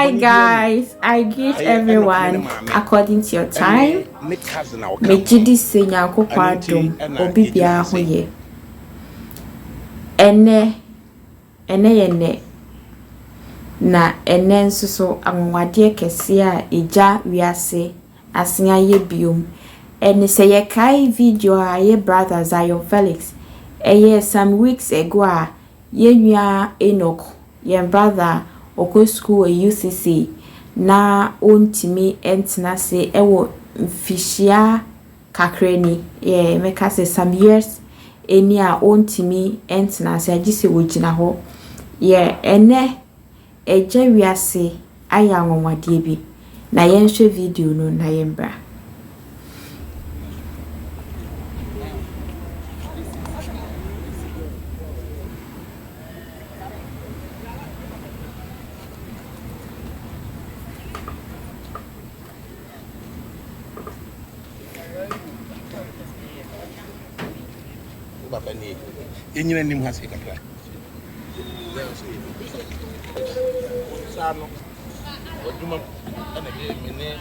Hi guys, I greet everyone according to your time. Mejidi senya kokwadum obibia hoye. Ene na ene nso so anwade kese a Agya wiase asenya ye biom. Ene se ye kai video a ye brother Zion Felix. Some weeks ago a ye nua Enoch, ye brother oko school UCC na ontimi entna se ewo mfishia kakreni meka se some years eni a ontimi entna se agise wogina ho ene Agya wiase aya nwonwade bi na yenhwe video no na yembra. Enyina nim ha se kakra sano oduma ana ge mene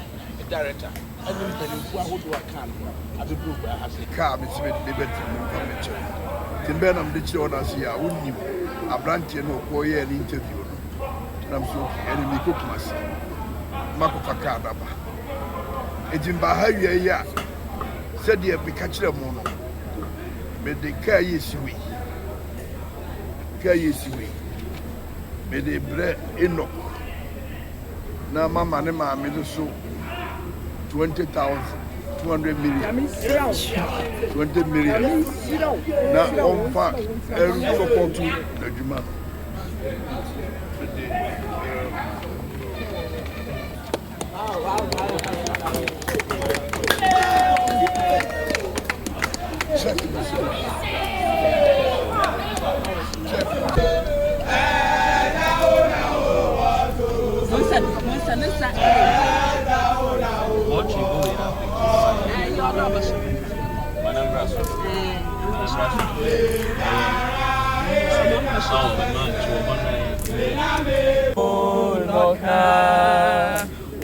director ani mpanifu ahodo akan abebu ba ha se ka be tibe debate nka meche timbe na mde chire ona se ya wonnim abrantie no ko ye ni interview no na mso eni mi kokumasi makofa ka daba ejimba ha wie ya se de be ka chire mo no me de ka yesiwi me de bre Enoch na mama ne ma me so 20,000 200 million 20 million na on fa eru support na juma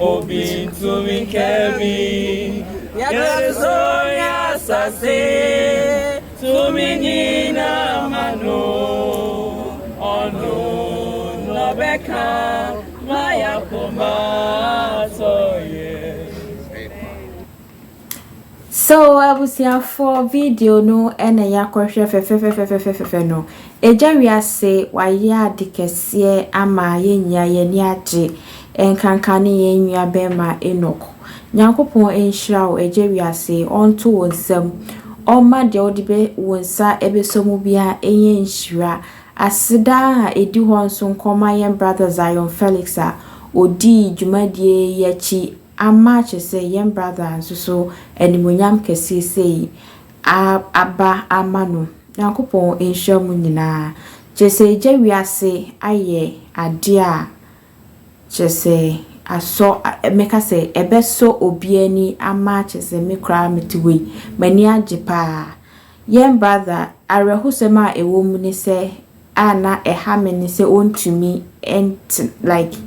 Obi to me kebi ya so ya sase to me nina mano ono no beka maya koma so yes. So I will see for video no ene yakwohwe fefe no Agya wiase waya dikese ama yenya yeni age enkankane yenua bema Enoch Nyankopon enhira wo Agya wiase onto wonsam oma de odibe wonsa ebesomu bia enye nhira asida a edi ho nso nkoma yen brother Zion Felix a odi dwumadie yachi ama chese yen brother nso so enimonyam kese sei aba amano Nyankopon enhira mu nyina chese Agya wiase aye ade a chese aso meka se ebeso obiani ama chese mekra metiwe mani ajepa yen brother arehusema ewo mu ne se ana eha me ne se ontumi ent like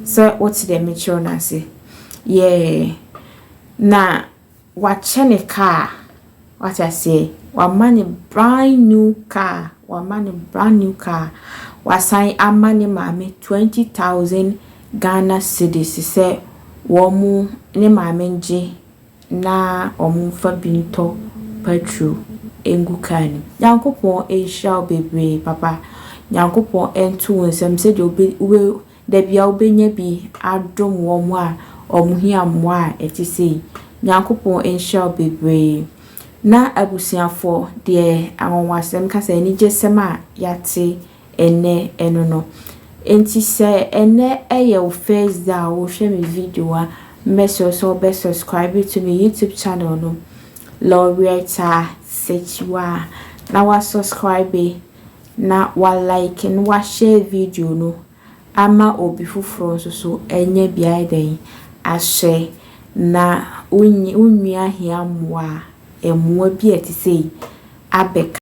so what's the mature na se na wachene car what I say wa money brand new car wasan amani mame 20,000 Ghana cedis se womu ne mame nje na omu fa binto petrol engu kan Nyankopon ehia bebre papa Nyankopon entu wonsem se de obe da bia obenya bi adom womu a omu hia mo a etise Nyankopon ehia bebre na abusiafo de anwasem kasa ni jesem a yate ene enono enti se ene eye first da wo hwe me video a message so be subscribe to my YouTube channel no Loretta Sechiwa na wa subscribe na wa like and wa share video no ama obi fufuro so enye bia den ahye na unyi ahia moa emua bi etise abeka